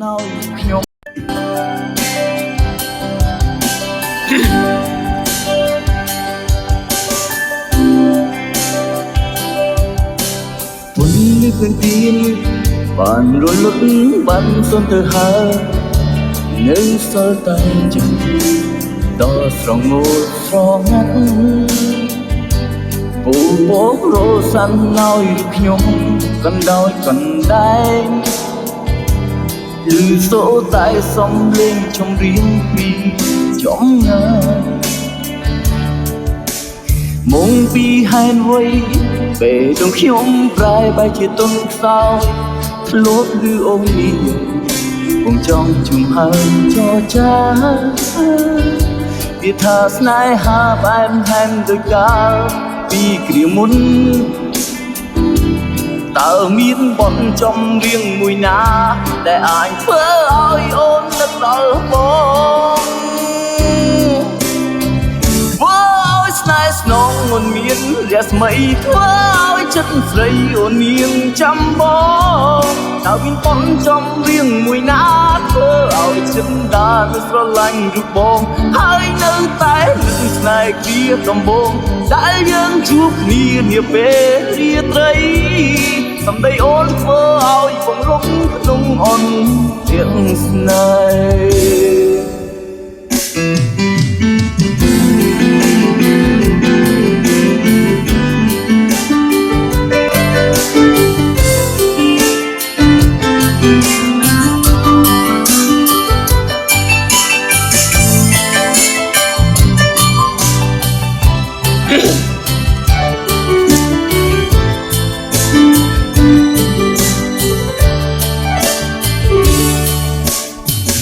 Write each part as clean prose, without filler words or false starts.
ណោយខ្ញុំពុនលឺពេលទៀនបានរលត់បានសុនទៅហើយនៅសល់តែជំនឿដ៏ស្រងូតស្រងាត់ពូពករសាន់ណោយខ្ញុំកណ្ដោយកណ្ដែងឮសូរតែសំឡេងចម្រៀងពីចំងាយមកពីហេតុអ្វីពេលដងខ្ញុំប្រែបែកជាទុនខ្សោយធ្លាប់ឮអូននេះគង់ចង់ជុំហើយចរចាវាថាស្នេហាបែបហែមដូចកាលពីគ្រាមុនតើមានបនចំរៀងមួយណាដែលអាចធ្វើឲ្យអូននឹកដល់បងធ្វើឲ្យស្នេហ៍ស្នងអូនមានរស្មីធ្វើឲ្យចិត្តស្រីអូននាងចាំបងតើមានបនចំរៀងមួយណាធ្វើឲ្យចិត្តដានស្រឡាញ់រូបបងហើយនៅតែនឹកស្នេហ៍គ្រាដំបូងដែលយើងជួបគ្នានាពេលរាត្រីសម្ដីអូនធ្វើឲ្យបំរុងក្នុងអូនទាំងស្នេហ៍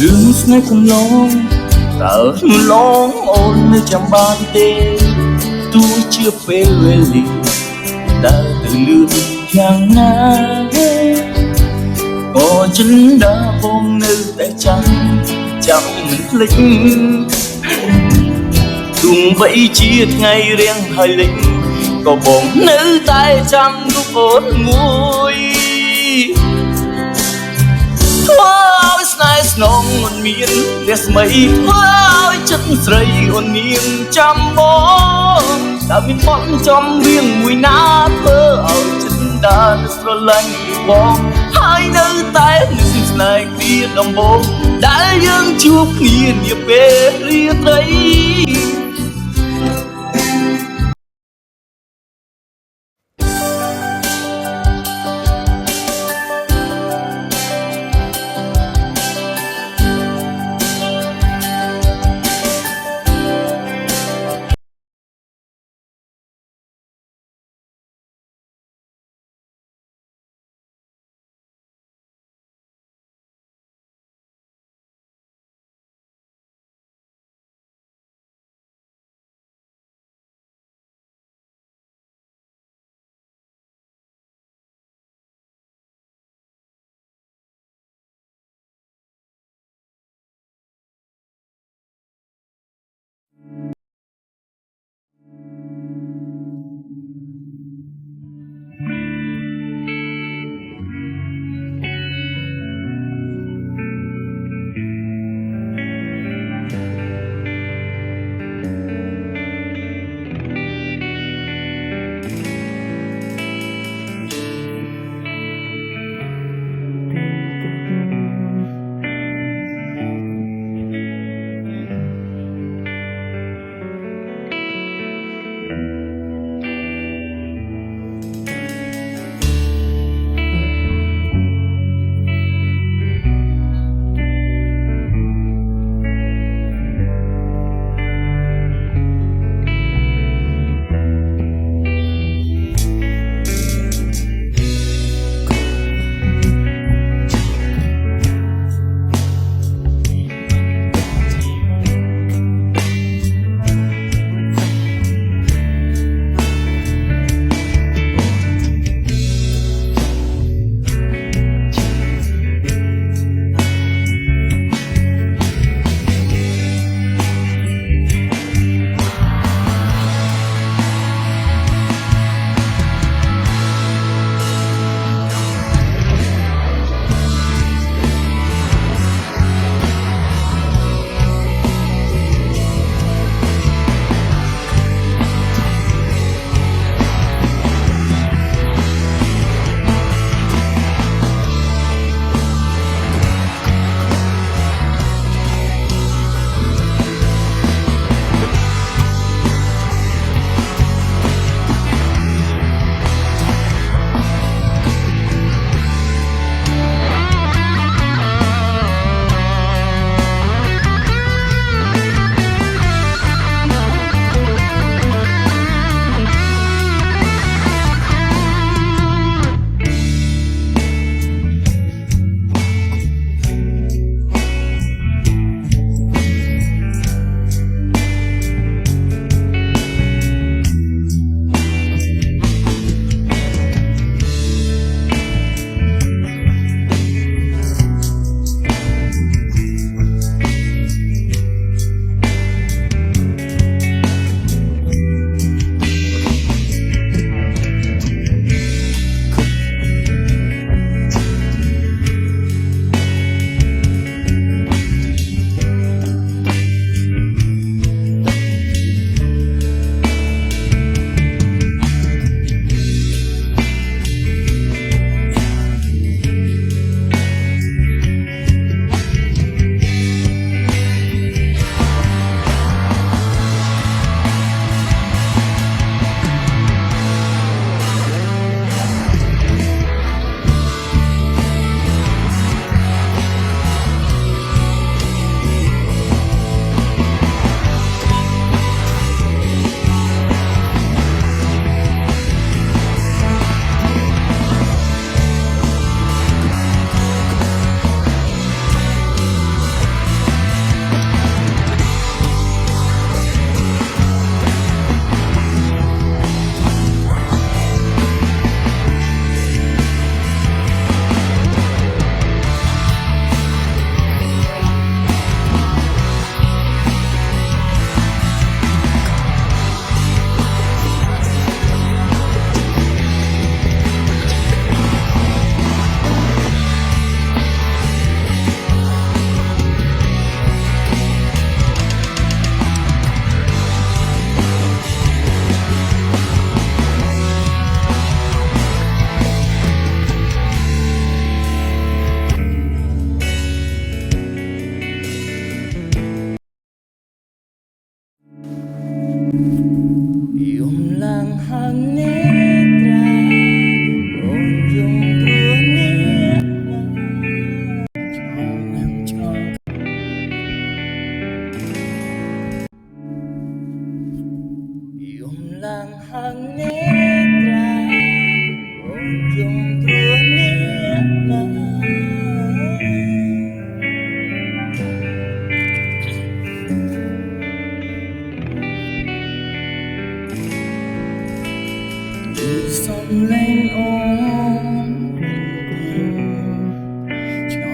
រឿងស្នេហ៍កន្លងតើឡងអូននៅចាំបានទេទោះជាពេលវេលាដើរទៅលឿនយ៉ាងណាក៏ចិនដាបងនៅតែចាំមិនភ្លេចទោះបីជាថ្ងៃរៀងហើយលេចក៏បងនៅតែចាំរូបអូនមួយធ្វើឲ្យស្នេហ៍ស្នងមិនមានរស្មីធ្វើឲ្យចិត្តស្រីអូននាងចាំបងតើមានបនចំរៀងមួយណាធ្វើឲ្យចិត្តដានស្រឡាញ់បងហើយនៅតែនឹកស្នេហ៍គ្រាដំបូងដែលយើងជួបគ្នានាពេលរាត្រី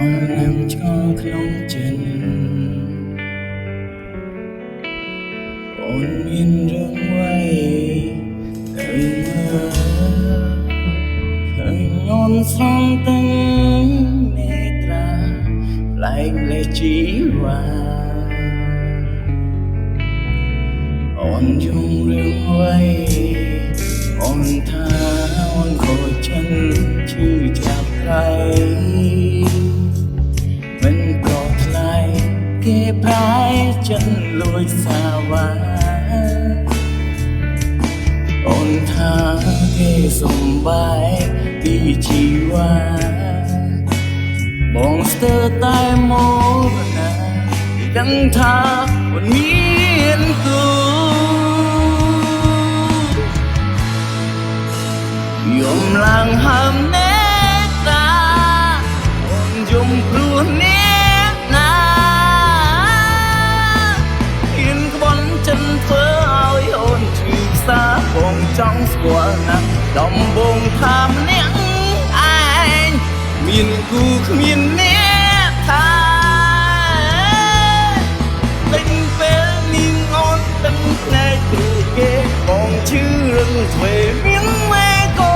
ឡើងឆ្ងល់ក្នុងចិត្តអូនមានរឿងអ្វីទៅមើលឃើញអូនស្រង់ទាំងនេត្រាប្លែកលេចជីវ៉ាអូនយំរឿងអ្វីអូនថាអូនខូចចិត្តឈឺចាប់ใครមិនប្រថ្លៃគេប្រែចិនលួចសាវ៉ាអូនថាគេសំបាយពីជីវ៉ាបងស្ទើរតែមកណាដឹងថាអូនមានគូយំឡើងហើមនេត្រាអូនយំព្រោះអ្នកណាហ៊ានក្បន់ចិនធ្វើឲ្យអូនឈឺផ្សាបងចង់ស្គាល់ណាស់ដំបងថាម្នាក់ឯងមានគូគ្មានអ្នកថាពេញពេលនាងអូនដឹងផ្នែកគ្រូគេបងឈឺរឹងទ្វេមានមេក៏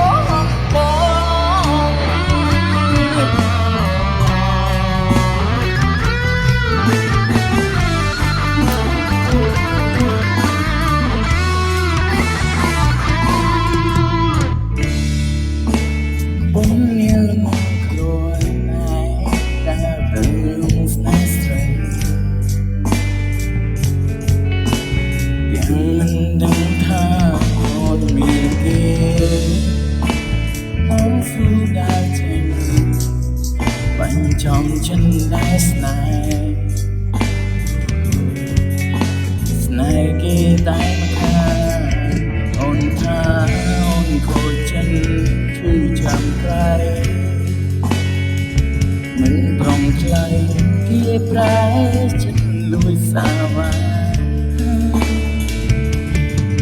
ចំចិនដែលស្នេហ៍គេតែមកថាអូនថាអូនខូចចិត្តឈឺចាំក្រៃមិនប្រំថ្លៃគេប្រែចិត្តលួចសាវ៉ា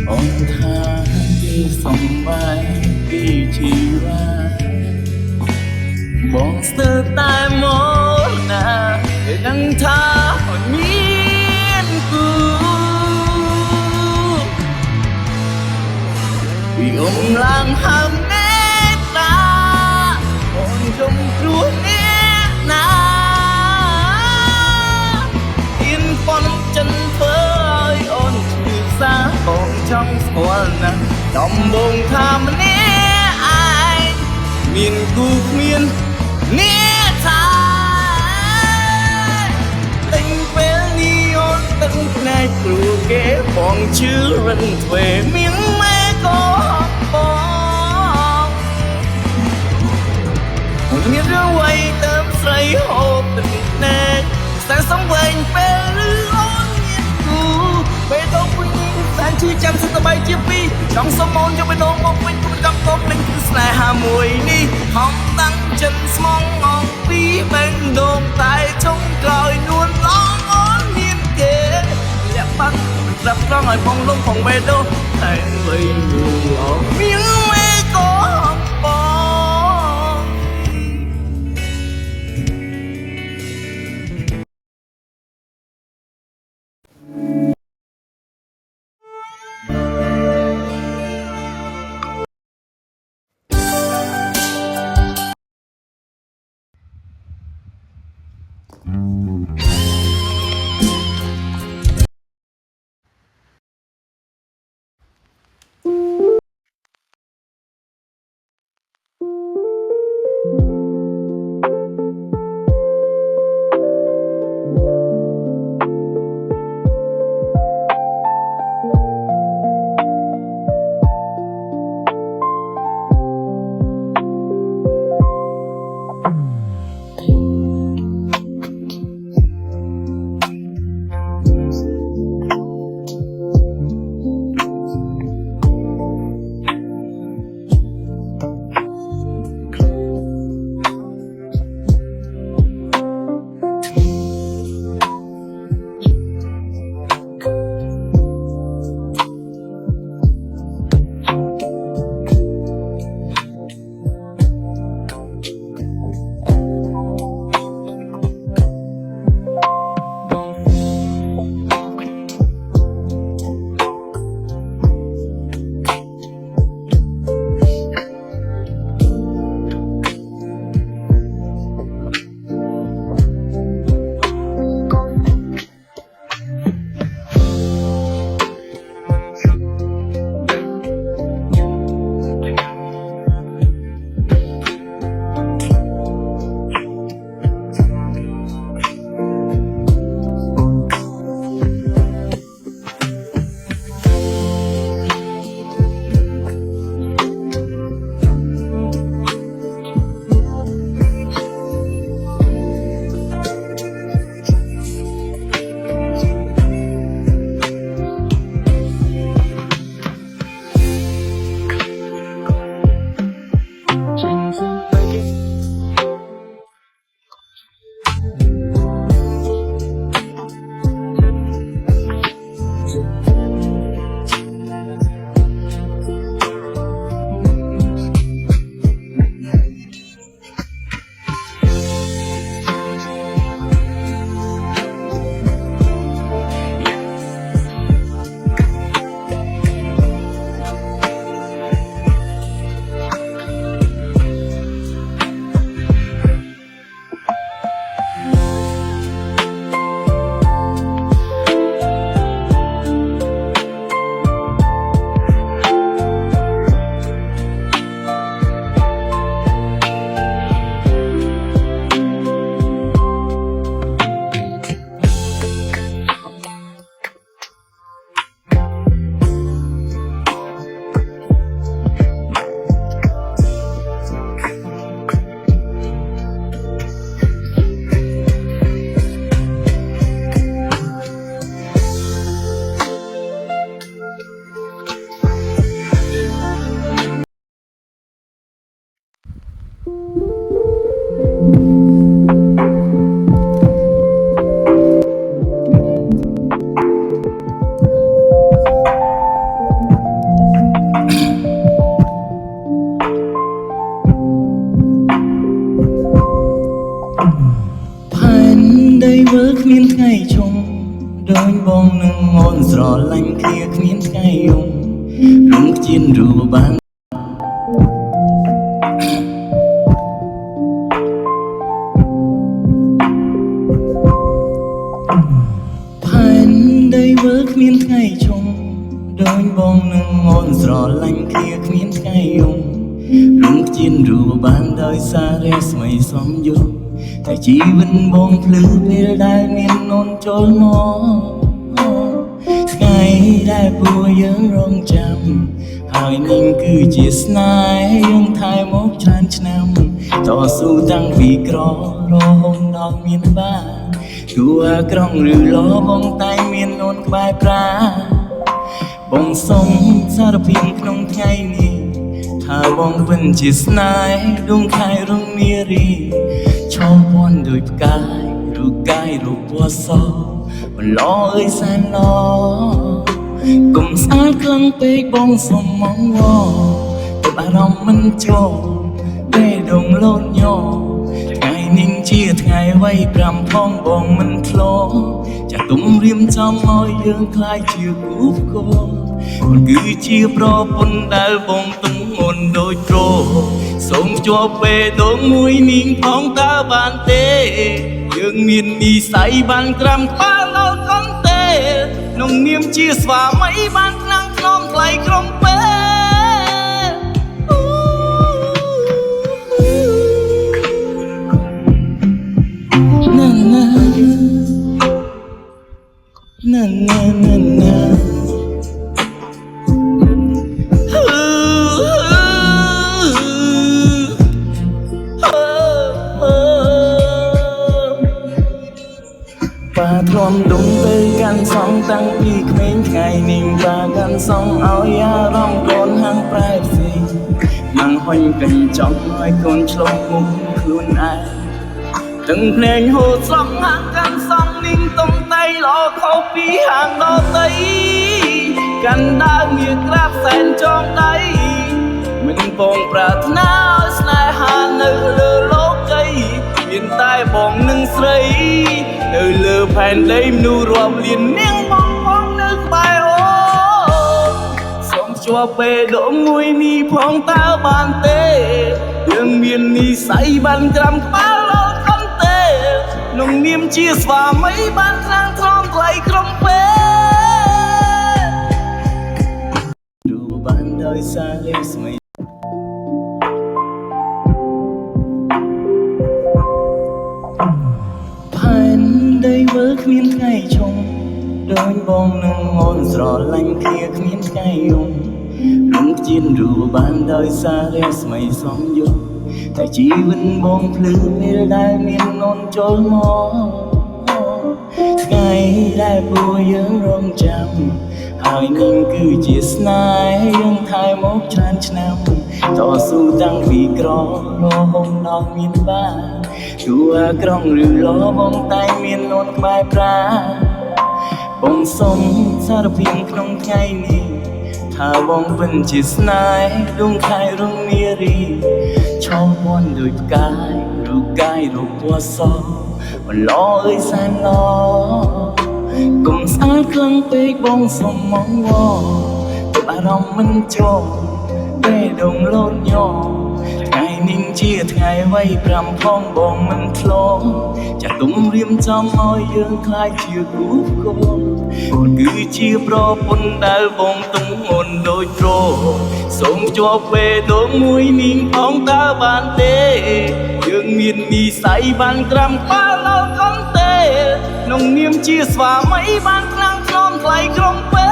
អូនថាគេសំបាយពីជីវ៉ាបងស្ទើរតែមកណាគេដឹងថាអូនមានគូយំឡើងហើមនេត្រាអូនយំព្រោះអ្នកណាហ៊ានប៉ុនចិនធ្វើឲ្យអូនឈឺសាបងចង់ស្គាល់ណាស់ដំបងថាម្នាក់ឯងមានគូគ្មានអ្នកថាពេញពេលនេះអូនទឹកភ្នែកគ្រូគេបងជឿរឹងទ្វេមានមេក៏បងអូនមានរឿងអ្វីទៅស្រីហូបទឹកភ្នែកខ្សែសំវែងពេលឬអូនមានគូពេលទៅពុញសែនឈឺចាំសិនតបីជាពីរចង់សុំអូនយកបេះដូងមកវិញគុំចង់តបលេងគឺស្នេហាមួយនេះហំតាំងចិត្តស្មងអងពីបេះដូងតែចុងក្រោយនួនឡងអូនមានគេលាក់បាត់មិនស្ដាប់ត្រង់ឲ្យបងលំផងបេះដូងតែវិញអងមានមេក៏បង ថ្ងៃជុំដោយបងនឹងអូនស្រឡាញ់គ្នាគ្មានថ្ងៃយំរំជៀនរួបានផែនដីវើគ្មានថ្ងៃជុំដោយបងនឹងអូនស្រឡាញ់គ្នាគ្មានថ្ងៃយំរំជៀនរួបានដោយសាររស្មីសំយុទ្ធតែជីវិតបងភ្លឺពេលដែលមានអូនចូលមកថ្ងៃដែលពួកយើងរងចាំហើយនឹងគឺជាស្នេហ៍យើងថែមកច្រើនឆ្នាំតស៊ូតាំងពីក្ររហូតដល់មានបានទោះអាក្រង់ឬល្អបងតែមានអូនក្បែរប្រាបងសុំសារភាពក្នុងថ្ងៃនេះថាបងពិតជាស្នេហ៍ដួងខែរងនារីឈោមពាន់ដោយផ្កាយរូបកាយរូបពណ៌សបន្លអើយសែនឡកុំស្អាតខ្លាំងពេកបងសុំមងវទៅអារម្មណ៍មិនចូលពេលដងលោតញោថ្ងៃនេះជាថ្ងៃវាយ5ផងបងមិនធ្លាប់ចាទុំរៀមចំឲ្យយើងខ្លាចជាគូផ្គរគឺជាប្រពន្ធដែលបងទុំអូនដូចត្រសូមជាប់បេះដូងមួយនាងផងតើបានទេយើងមាននិស័យបានក្រាំក្បាលដល់កន្ទេក្នុងនាមជាស្វាមីបានខ្លាំងខ្នងថ្លៃក្រុមពេណាណាណាណាណាណាបាទ្រាំដុំទៅកាន់សងតាំងពីក្មេងថ្ងៃនេះបាកាន់សងឲ្យអារម្មណ៍កូនហាំងប្រែផ្សេងនឹងហុញកញ្ចក់ឲ្យកូនឆ្លងមុខខ្លួនឯងទាំងភ្នែកហូតស្រង់ហាងកាន់សងនាងតុងតៃល្អខុសពីហាងដទៃកាន់ដើមមានក្រាបសែនចងដៃមិនបងប្រាថ្នាឲ្យស្នេហានៅលើលោកីមានតែបងនឹងស្រីនៅលើផែនដីមនុស្សរាប់លាននាងបងផងនៅក្បែរអូសូមជាប់បេះដូងមួយនេះផងតើបានទេយើងមាននិស័យបានក្រាំក្បាលដល់កន្ទេក្នុងនាមជាស្វាមីបានខ្លាំងថ្លង់ថ្លៃក្រុមពេดูបានដោយសាររស្មីផែនដីវើគ្មានថ្ងៃជុំដោយបងនឹងអូនស្រឡាញ់គ្នាគ្មានថ្ងៃយំរំជៀនរួបានដោយសាររស្មីសំយុទ្ធតែជីវិតបងភ្លឺពេលដែលមានអូនចូលមកថ្ងៃដែលពួកយើងរងចាំហើយនឹងគឺជាស្នេហ៍យើងថែមកច្រើនឆ្នាំតស៊ូតាំងពីក្ររហូតដល់មានបានទោះអាក្រង់ឬល្អបងតែមានអូនក្បែរប្រាបងសុំសារភាពក្នុងថ្ងៃនេះថាបងពិតជាស្នេហ៍ដួងខែរងនារីឈោមពាន់ដោយផ្កាយរូបកាយរូបពណ៌សបន្លអើយសែនឡកុំស្អាតខ្លាំងពេកបងសុំមងវទៅអារម្មណ៍មិនចូលពេលដងលោតញោថ្ងៃនេះជាថ្ងៃវាយ5ផងបងមិនធ្លាប់ចាទុំរៀមចំឲ្យយើងខ្លាចជាគូផ្គរអូនគឺជាប្រពន្ធដែលបងទុំអូនដូចត្រសូមជាប់បេះដូងមួយនាងផងតើបានទេយើងមាននិស័យបានក្រាំក្បាលដល់កន្ទេក្នុងនាមជាស្វាមីបានខ្លាំងខ្នងថ្លៃក្រុមពេ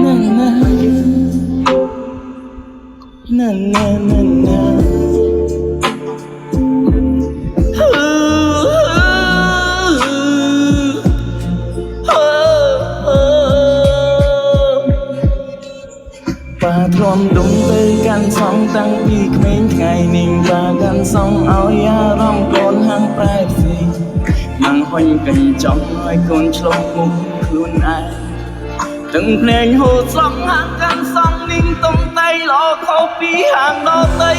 ណាណាណាណាណាណាបាទ្រាំដុំទៅកាន់សងតាំងពីក្មេងថ្ងៃនេះបាកាន់សងឲ្យអារម្មណ៍កូនហាំងប្រែផ្សេងនឹងហុញកញ្ចក់ឲ្យកូនឆ្លងមុខខ្លួនឯងទាំងភ្នែកហូតស្រង់ហាងកាន់ស song ninh tông tay lo khâu phí hàng đo tây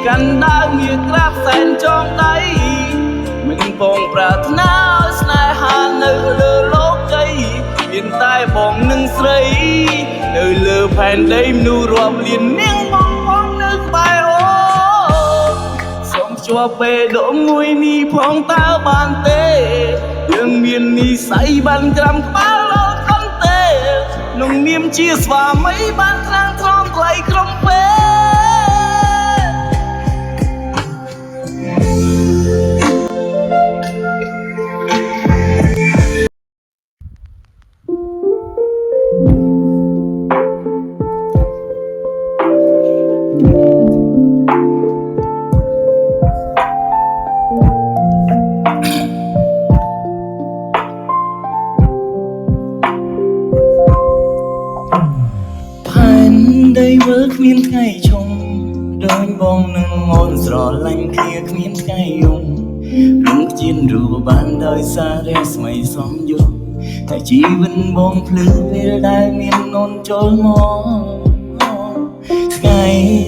กันได้เมียกราบแสนจองได้mình bồngปรารถนาสนายหาเนื้อเลือโลกใจเลียนใต้บองหนึ่งใสเนื้อเลือแผ่นได้นูรวมเลียนเนียงบองบองนึกไปโอสมชัวเปโดมวยนี่พองตาบานเตยังเมียนนี่ใสบันกรำป้าโลคอนเตนงเนียมเชียสว่าไม่บานครั้งทรองไกลกรมเปได้เวิร์กเมียนไก่ชงโดยบองหนึ่งงอนสรอลังเคลียเมียนไก่ยงลุงจินรูบ้านโดยซาเรสไม่สมยุแต่ชีวิตบองพลื้เวลได้เมียนนนโจลมอไง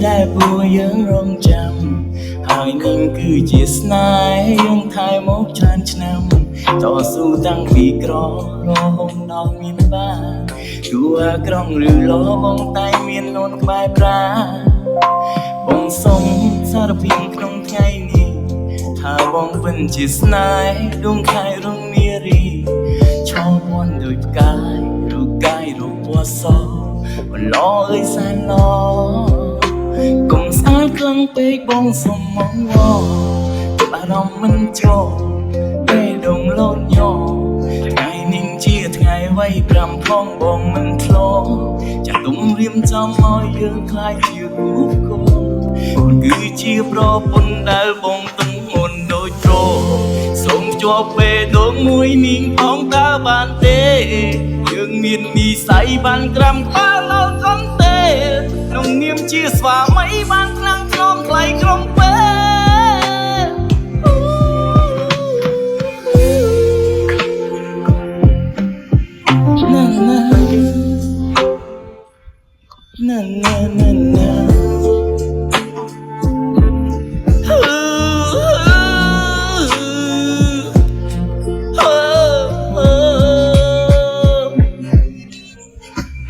ได้บัวยังรงจำหายนิ่งคือจิตนายยังทายมกชันชนำต่อสู้ตั้งปีกรอรอหงนอกเมียนบ้านตัวกรองหรือล้อบงไตเมียนนนบายปลาบงสมสารพิงขนมไงนี้ถ้าบงเป็นจิตนายดวงไข่รุ่งเมียรีชอบวันโดยกายรูกายรูปวัวซอวันล้อเอ้ยแสนล้อกงสารกลางเป๊กบงสมมองวอตัวอารมณ์มันโจได้ดงโลดโยไงนิ่งเชียดไงไว้กรำพ้องบงมันโคลจากตุ้มริมจำมอยเยอะคล้ายเชียรูปโกคือเชียบรอปนได้บงตึงมนโดยโตรส่งจวบเปโดงมวยนิ่งพ้องตาบานเตยังมีนมีใสบานกรำป้าเล่าคอนเตน้องเนียมเชียสว่าไม่บางครั้งคล้องไกลกรมเปนั่นนะนั่นนะนั่นนะ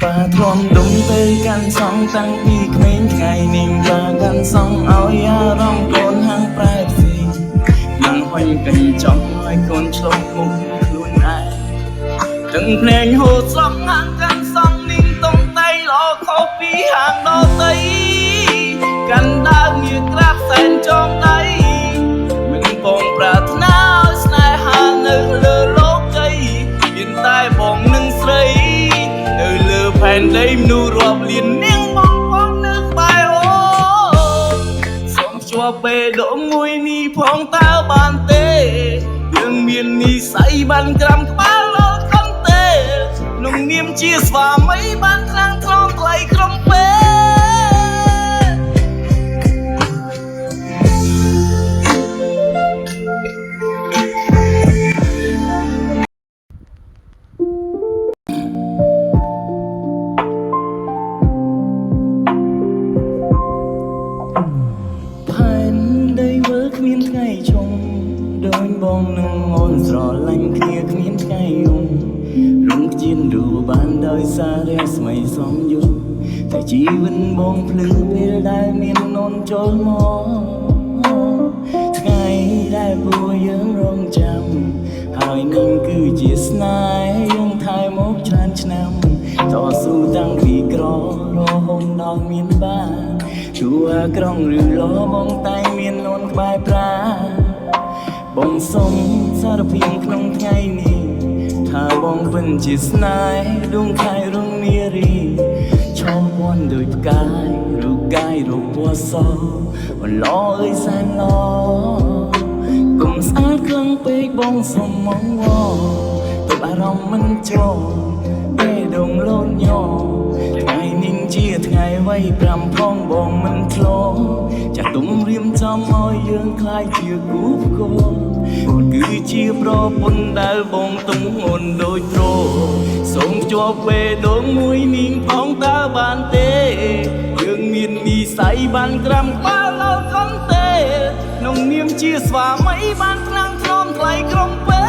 ป่าทวมดุมเตยกันสองตั้งปีเขมรไก่นิ่งป่ากันสองเอายาร้องโกนหางปลายสีนั่งห้อยกันจ้องห้อยโกนชลบมุกลุนไอถึงเพลงโหดสองห่างกันสองนิ่งตรงไตรอเขาปีห่างดอไตกันได้เมียกราบแสนจองได้มันบองปรารถนาสนายหาเนื้อเลือโลกใจยินใต้บองหนึ่งใสเนื้อเลือแผ่นได้นูรวมเลียนเนียงบองบองนึกไปโอสมชัวเปโดมวยนี่พองตาบานเตยังเมียนนี่ใสบันกรำป้าโลคอนเตนงเนียมเชียสว่าไม่บานครั้งทรองไกลกรมเปเมียนไก่ชงโดยบองหนึ่งงอนสรอลังเคลียเมียนไก่ยงลุงจินรูบ้านโดยซาเรสไม่สมยุแต่ชีวิตบองพลื้เวลได้เมียนนนโจลมอไงได้บัวยังรงจำหายนิ่งคือจิตนายยังทายมกชันชนำต่อสู้ตั้งปีกรอรอหงนอกเมียนบ้านตัวกรองหรือล้อบงไตเมียนนนบายปลาบงสมสารพิงขนมไงนี้ถ้าบงเป็นจิตนายดวงไข่รุ่งเมียรีชอบวันโดยกายรูกายรูปวัวซอวันล้อเอ้ยแสนล้อกลมสารเครื่องเป๊กบงสมมองวอตัวอารมณ์มันโจได้ดงโลดโยไงนิ่งเชียดไง ថ្ងៃໄວ5ផងបងមិនឆ្លងចាស់ទុំរៀមចំឲ្យយើងខ្លាយជាគូផ្គងគឺជាប្រពន្ធដែលបងទំអូនដូចត្រសូមជាប់បេះដូងមួយនាងផងតើបានទេយើងមាននិស័យបានក្រាំក្បាលឡោកុំទេក្នុងនាមជាស្វាមីបានថ្នាំងថ្នមថ្លៃក្រុមពេ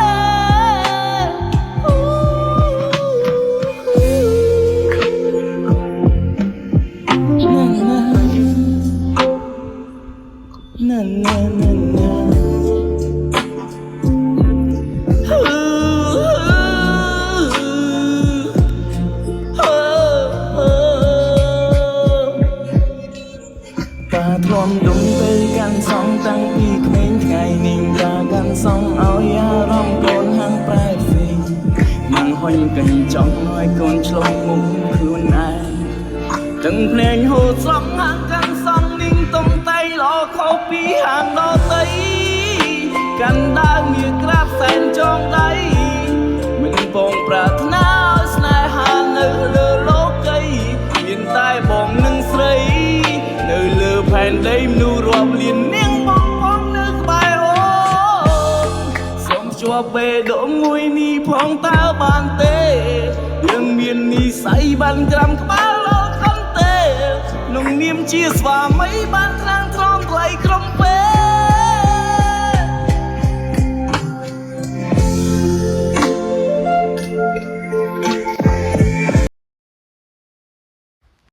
ធ្លាប់ដុំទៅកាន់សងតាំងពីក្មេងថ្ងៃនេះតាកាន់សងឲ្យអារម្មណ៍កូនហាងប្រែផ្សេងមិនហុញកញ្ចង់ឲ្យកូនឆ្លងមុខខ្លួនឯងទាំងភ្លេងហូតស្រង់ហាងកាន់សងនាងទំតៃល្អខុសពីហាងដទៃកាន់ដើមមានក្រាបសែនចងដៃមិនបងប្រាថ្នាឲ្យស្នេហានៅលើលោកីមានតែបងនឹងស្រីនៅលើផែនដីមនុស្សរាប់លាននាងបងនៅក្បែរអូនសូមជាប់បេះដូងមួយនេះផងតើបានទេយើងមាននិស័យបានក្រាំក្បាលលោកខំទេក្នុងនាមជាស្វាមីបានថ្នាំងថ្លៃក្រុមពេ